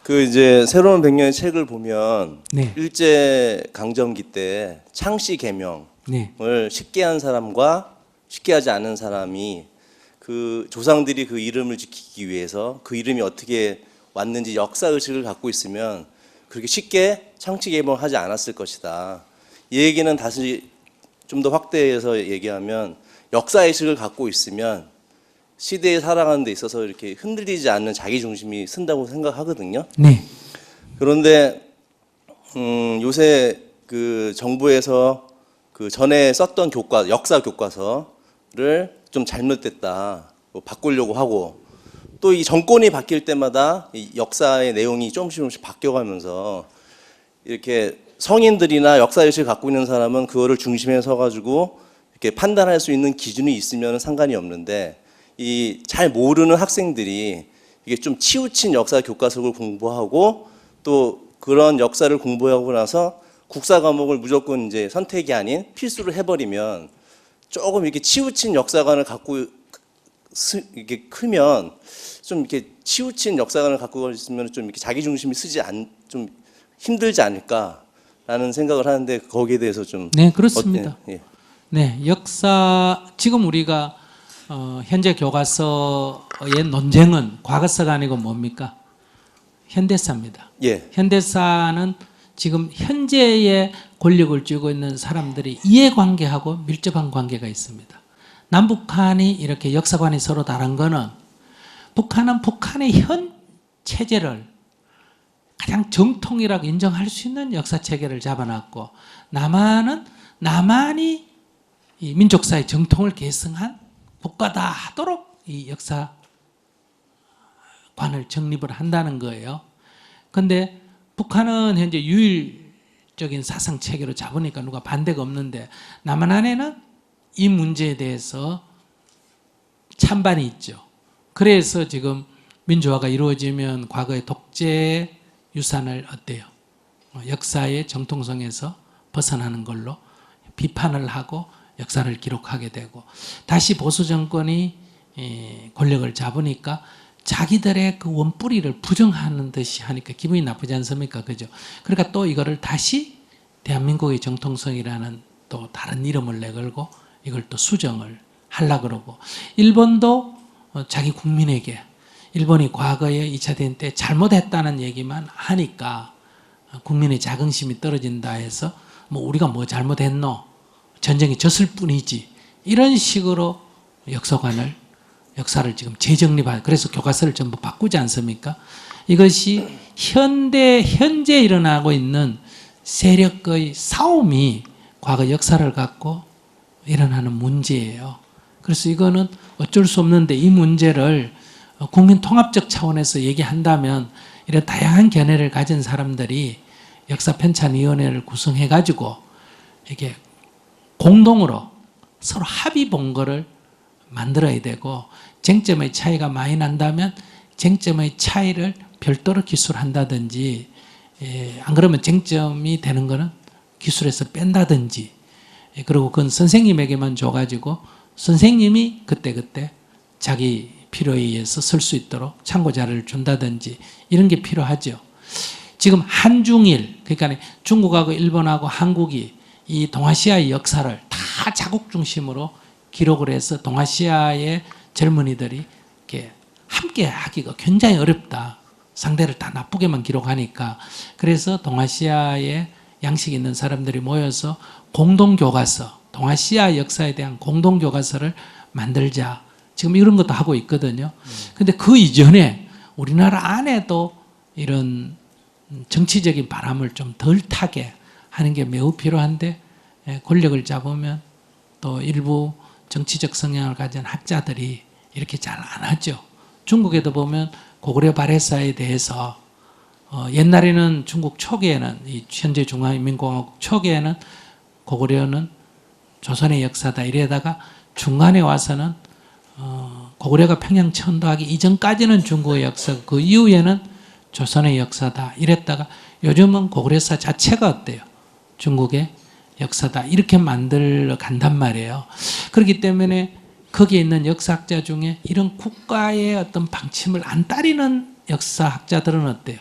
그 이제 새로운 100년의 책을 보면 네. 일제 강점기 때 창씨 개명을 네. 쉽게 한 사람과 쉽게 하지 않은 사람이 그 조상들이 그 이름을 지키기 위해서 그 이름이 어떻게 왔는지 역사 의식을 갖고 있으면 그렇게 쉽게 창씨 개명을 하지 않았을 것이다. 이 얘기는 다시 좀 더 확대해서 얘기하면 역사 의식을 갖고 있으면 시대에 살아가는 데 있어서 이렇게 흔들리지 않는 자기 중심이 쓴다고 생각하거든요. 네. 그런데 요새 그 정부에서 그 전에 썼던 역사 교과서를 좀 잘못됐다, 바꾸려고 하고, 또 이 정권이 바뀔 때마다 이 역사의 내용이 조금씩 바뀌어가면서 이렇게 성인들이나 역사의식을 갖고 있는 사람은 그거를 중심에 서가지고 이렇게 판단할 수 있는 기준이 있으면 상관이 없는데, 이 잘 모르는 학생들이 이게 좀 치우친 역사 교과서를 공부하고 또 그런 역사를 공부하고 나서 국사 과목을 무조건 이제 선택이 아닌 필수로 해버리면 조금 이렇게 치우친 역사관을 갖고 이렇게 크면 좀 이렇게 치우친 역사관을 갖고 있으면 좀 이렇게 자기 중심이 좀 힘들지 않을까라는 생각을 하는데 거기에 대해서 좀 네, 그렇습니다. 예. 네, 역사 지금 우리가 현재 교과서의 논쟁은 과거사가 아니고 뭡니까? 현대사입니다. 예. 현대사는 지금 현재의 권력을 쥐고 있는 사람들이 이해관계하고 밀접한 관계가 있습니다. 남북한이 이렇게 역사관이 서로 다른 거는 북한은 북한의 현 체제를 가장 정통이라고 인정할 수 있는 역사 체계를 잡아놨고, 남한은 남한이 이 민족사의 정통을 계승한 국가다 하도록 이 역사관을 정립을 한다는 거예요. 그런데 북한은 현재 유일적인 사상 체계로 잡으니까 누가 반대가 없는데, 남한 안에는 이 문제에 대해서 찬반이 있죠. 그래서 지금 민주화가 이루어지면 과거의 독재 유산을 어때요? 역사의 정통성에서 벗어나는 걸로 비판을 하고 역사를 기록하게 되고, 다시 보수 정권이 권력을 잡으니까 자기들의 그 원뿌리를 부정하는 듯이 하니까 기분이 나쁘지 않습니까? 그죠? 그러니까 또 이거를 다시 대한민국의 정통성이라는 또 다른 이름을 내걸고 이걸 또 수정을 하려고 그러고, 일본도 자기 국민에게 일본이 과거에 2차 대전 때 잘못했다는 얘기만 하니까 국민의 자긍심이 떨어진다 해서 뭐 우리가 뭐 잘못했노? 전쟁이 졌을 뿐이지. 이런 식으로 역사를 지금 재정립하는, 그래서 교과서를 전부 바꾸지 않습니까? 이것이 현재 일어나고 있는 세력의 싸움이 과거 역사를 갖고 일어나는 문제예요. 그래서 이거는 어쩔 수 없는데, 이 문제를 국민 통합적 차원에서 얘기한다면 이런 다양한 견해를 가진 사람들이 역사편찬위원회를 구성해가지고 이게 공동으로 서로 합의 본거를 만들어야 되고, 쟁점의 차이가 많이 난다면 쟁점의 차이를 별도로 기술한다든지, 안 그러면 쟁점이 되는 거는 기술에서 뺀다든지, 그리고 그건 선생님에게만 줘가지고 선생님이 그때그때 자기 필요에 의해서 쓸 수 있도록 참고 자료를 준다든지, 이런 게 필요하죠. 지금 한중일, 그러니까 중국하고 일본하고 한국이 이 동아시아의 역사를 다 자국 중심으로 기록을 해서 동아시아의 젊은이들이 이렇게 함께 하기가 굉장히 어렵다. 상대를 다 나쁘게만 기록하니까. 그래서 동아시아에 양식 있는 사람들이 모여서 공동교과서, 동아시아 역사에 대한 공동교과서를 만들자. 지금 이런 것도 하고 있거든요. 근데 그 이전에 우리나라 안에도 이런 정치적인 바람을 좀 덜 타게 하는 게 매우 필요한데, 권력을 잡으면 또 일부 정치적 성향을 가진 학자들이 이렇게 잘 안 하죠. 중국에도 보면 고구려 발해사에 대해서 옛날에는 중국 초기에는, 이 현재 중화인민공화국 초기에는 고구려는 조선의 역사다 이래다가 중간에 와서는 고구려가 평양 천도하기 이전까지는 중국의 역사, 그 이후에는 조선의 역사다 이랬다가 요즘은 고구려사 자체가 어때요? 중국의 역사다 이렇게 만들어 간단 말이에요. 그렇기 때문에 거기에 있는 역사학자 중에 이런 국가의 어떤 방침을 안 따르는 역사학자들은 어때요?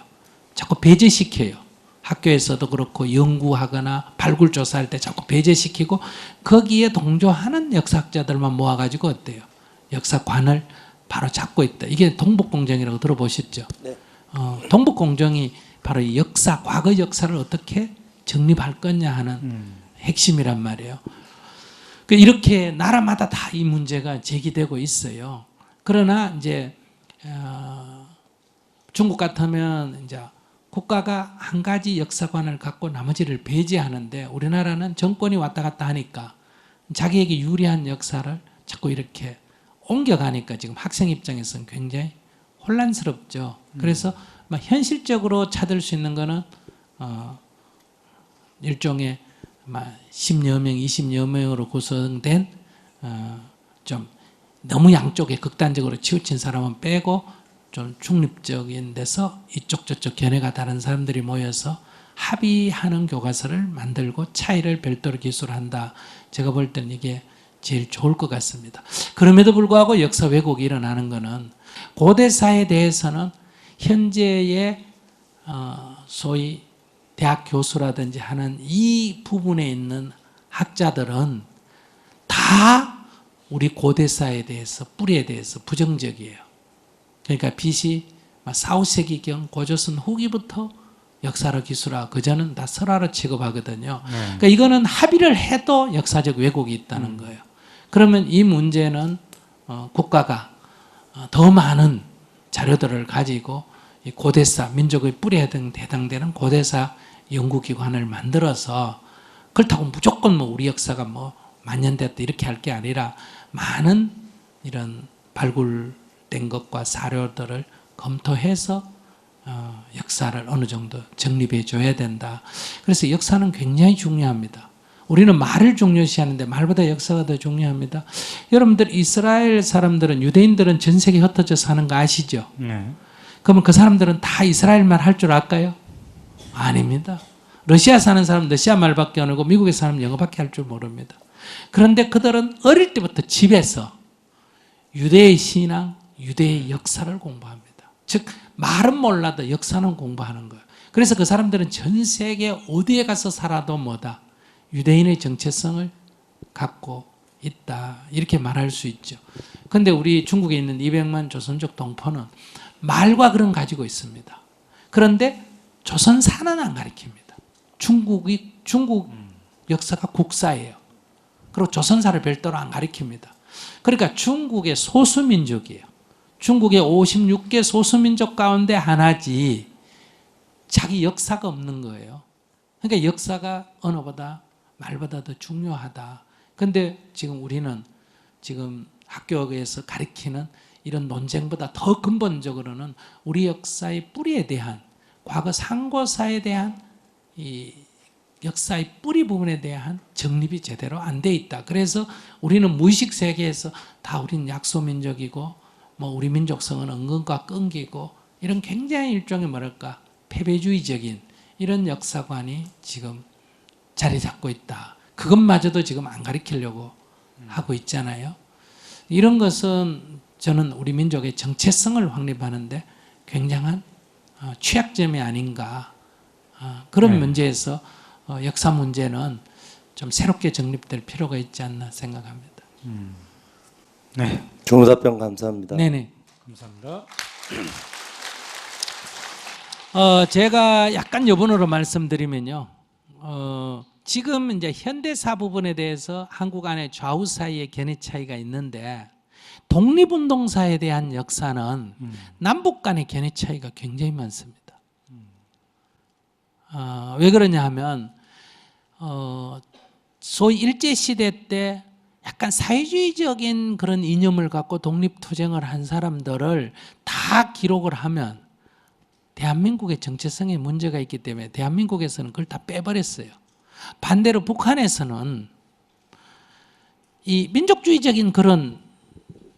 자꾸 배제시켜요. 학교에서도 그렇고 연구하거나 발굴조사할 때 자꾸 배제시키고 거기에 동조하는 역사학자들만 모아가지고 어때요? 역사관을 바로 잡고 있다. 이게 동북공정이라고 들어보셨죠? 네. 동북공정이 바로 이 역사, 과거 역사를 어떻게 정립할 거냐 하는 핵심이란 말이에요. 이렇게 나라마다 다 이 문제가 제기되고 있어요. 그러나 이제 중국 같으면 이제 국가가 한 가지 역사관을 갖고 나머지를 배제하는데 우리나라는 정권이 왔다 갔다 하니까 자기에게 유리한 역사를 자꾸 이렇게 옮겨가니까 지금 학생 입장에서는 굉장히 혼란스럽죠. 그래서 현실적으로 찾을 수 있는 거는 일종의 10여 명, 20여 명으로 구성된 좀 너무 양쪽에 극단적으로 치우친 사람은 빼고 좀 중립적인 데서 이쪽 저쪽 견해가 다른 사람들이 모여서 합의하는 교과서를 만들고 차이를 별도로 기술한다. 제가 볼 때는 이게 제일 좋을 것 같습니다. 그럼에도 불구하고 역사 왜곡이 일어나는 것은 고대사에 대해서는 현재의 소위 대학 교수라든지 하는 이 부분에 있는 학자들은 다 우리 고대사에 대해서 뿌리에 대해서 부정적이에요. 그러니까 BC 4, 5세기경 고조선 후기부터 역사로 기술화, 그전은 다 설화로 취급하거든요. 그러니까 이거는 합의를 해도 역사적 왜곡이 있다는 거예요. 그러면 이 문제는 국가가 더 많은 자료들을 가지고 이 고대사, 민족의 뿌리에 해당되는 고대사 연구기관을 만들어서 그렇다고 무조건 우리 역사가 만년 됐다 이렇게 할 게 아니라 많은 이런 발굴된 것과 사료들을 검토해서 역사를 어느 정도 정립해 줘야 된다. 그래서 역사는 굉장히 중요합니다. 우리는 말을 중요시하는데 말보다 역사가 더 중요합니다. 여러분들 이스라엘 사람들은 유대인들은 전 세계 흩어져 사는 거 아시죠? 네. 그러면 그 사람들은 다 이스라엘 말 할 줄 알까요? 아닙니다. 러시아 사는 사람은 러시아 말밖에 안 하고 미국에 사는 사람은 영어밖에 할 줄 모릅니다. 그런데 그들은 어릴 때부터 집에서 유대의 신앙, 유대의 역사를 공부합니다. 즉 말은 몰라도 역사는 공부하는 거예요. 그래서 그 사람들은 전 세계 어디에 가서 살아도 유대인의 정체성을 갖고 있다. 이렇게 말할 수 있죠. 그런데 우리 중국에 있는 200만 조선족 동포는 말과 글은 가지고 있습니다. 그런데 조선사는 안 가르칩니다. 중국 역사가 국사예요. 그리고 조선사를 별도로 안 가르칩니다. 그러니까 중국의 소수민족이에요. 중국의 56개 소수민족 가운데 하나지 자기 역사가 없는 거예요. 그러니까 역사가 언어보다 말보다 더 중요하다. 그런데 지금 우리는 지금 학교에서 가르치는 이런 논쟁보다 더 근본적으로는 우리 역사의 뿌리에 대한 과거 상고사에 대한 이 역사의 뿌리 부분에 대한 정립이 제대로 안 돼 있다. 그래서 우리는 무의식 세계에서 다 우리는 약소민족이고 우리 민족성은 은근과 끈기고 이런 굉장히 일종의 패배주의적인 이런 역사관이 지금 자리 잡고 있다. 그것마저도 지금 안 가르치려고 하고 있잖아요. 이런 것은 저는 우리 민족의 정체성을 확립하는데 굉장한 취약점이 아닌가. 그런 문제에서 역사 문제는 좀 새롭게 정립될 필요가 있지 않나 생각합니다. 네. 좋은 답변 감사합니다. 네네. 감사합니다. 제가 약간 여분으로 말씀드리면요. 지금 이제 현대사 부분에 대해서 한국 안에 좌우 사이의 견해 차이가 있는데 독립운동사에 대한 역사는 남북 간의 견해 차이가 굉장히 많습니다. 왜 그러냐 하면 소위 일제시대 때 약간 사회주의적인 그런 이념을 갖고 독립투쟁을 한 사람들을 다 기록을 하면 대한민국의 정체성에 문제가 있기 때문에 대한민국에서는 그걸 다 빼버렸어요. 반대로 북한에서는 이 민족주의적인 그런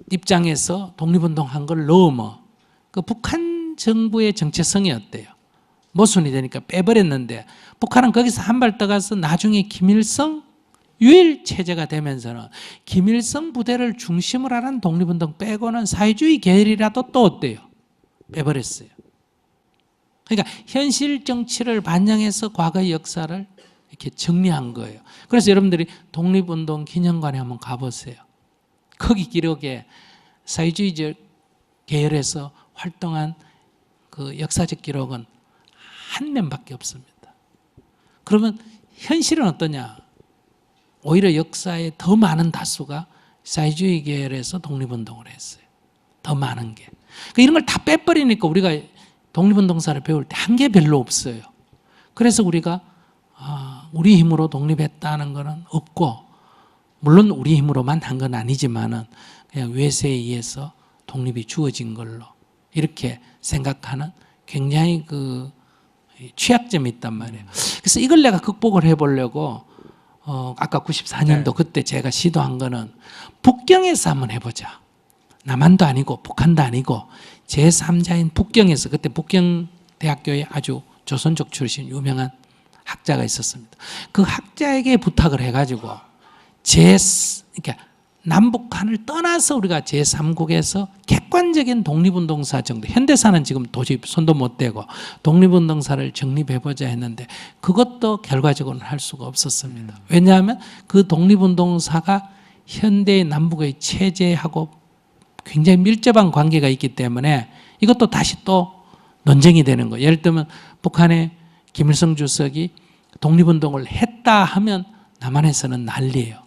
입장에서 독립운동한 걸 넘어 그 북한 정부의 정체성이 어때요? 모순이 되니까 빼버렸는데 북한은 거기서 한 발 떠가서 나중에 김일성 유일 체제가 되면서는 김일성 부대를 중심으로 하는 독립운동 빼고는 사회주의 계열이라도 또 어때요? 빼버렸어요. 그러니까 현실 정치를 반영해서 과거의 역사를 이렇게 정리한 거예요. 그래서 여러분들이 독립운동 기념관에 한번 가보세요. 거기 기록에 사회주의적 계열에서 활동한 그 역사적 기록은 한 면밖에 없습니다. 그러면 현실은 어떠냐? 오히려 역사에 더 많은 다수가 사회주의 계열에서 독립운동을 했어요. 더 많은 게. 그러니까 이런 걸 다 빼버리니까 우리가 독립운동사를 배울 때 한 게 별로 없어요. 그래서 우리가 우리 힘으로 독립했다는 것은 없고, 물론 우리 힘으로만 한 건 아니지만은 그냥 외세에 의해서 독립이 주어진 걸로 이렇게 생각하는 굉장히 그 취약점이 있단 말이에요. 그래서 이걸 내가 극복을 해보려고 아까 94년도 그때 제가 시도한 거는 북경에서 한번 해보자. 남한도 아니고 북한도 아니고 제3자인 북경에서, 그때 북경대학교에 아주 조선족 출신 유명한 학자가 있었습니다. 그 학자에게 부탁을 해가지고 그러니까 남북한을 떠나서 우리가 제3국에서 객관적인 독립운동사 정도, 현대사는 지금 도저히 손도 못 대고 독립운동사를 정립해보자 했는데 그것도 결과적으로는 할 수가 없었습니다. 왜냐하면 그 독립운동사가 현대의 남북의 체제하고 굉장히 밀접한 관계가 있기 때문에 이것도 다시 또 논쟁이 되는 거예요. 예를 들면 북한의 김일성 주석이 독립운동을 했다 하면 남한에서는 난리예요.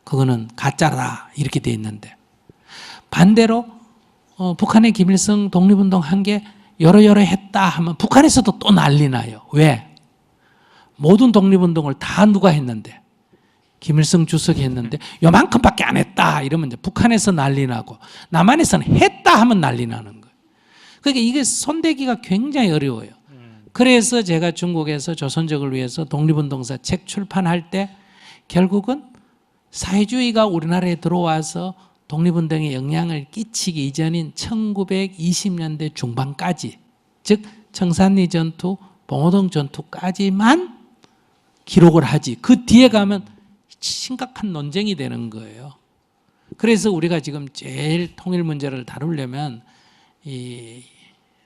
그거는 가짜다 이렇게 돼 있는데, 반대로 북한의 김일성 독립운동 한 게 여러 했다 하면 북한에서도 또 난리 나요. 왜? 모든 독립운동을 다 누가 했는데? 김일성 주석이 했는데 요만큼밖에 안 했다 이러면 이제 북한에서 난리 나고, 남한에서는 했다 하면 난리 나는 거예요. 그러니까 이게 손대기가 굉장히 어려워요. 그래서 제가 중국에서 조선족을 위해서 독립운동사 책 출판할 때 결국은 사회주의가 우리나라에 들어와서 독립운동에 영향을 끼치기 이전인 1920년대 중반까지, 즉 청산리 전투, 봉오동 전투까지만 기록을 하지 그 뒤에 가면 심각한 논쟁이 되는 거예요. 그래서 우리가 지금 제일 통일 문제를 다루려면 이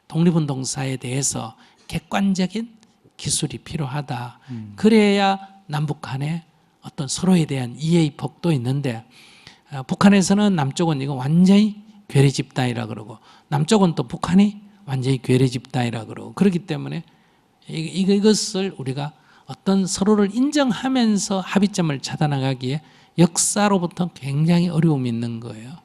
독립운동사에 대해서 객관적인 기술이 필요하다. 그래야 남북 간에 어떤 서로에 대한 이해의 폭도 있는데, 북한에서는 남쪽은 이거 완전히 괴뢰 집단이라 그러고 남쪽은 또 북한이 완전히 괴뢰 집단이라 그러고, 그렇기 때문에 이것을 우리가 어떤 서로를 인정하면서 합의점을 찾아 나가기에 역사로부터 굉장히 어려움이 있는 거예요.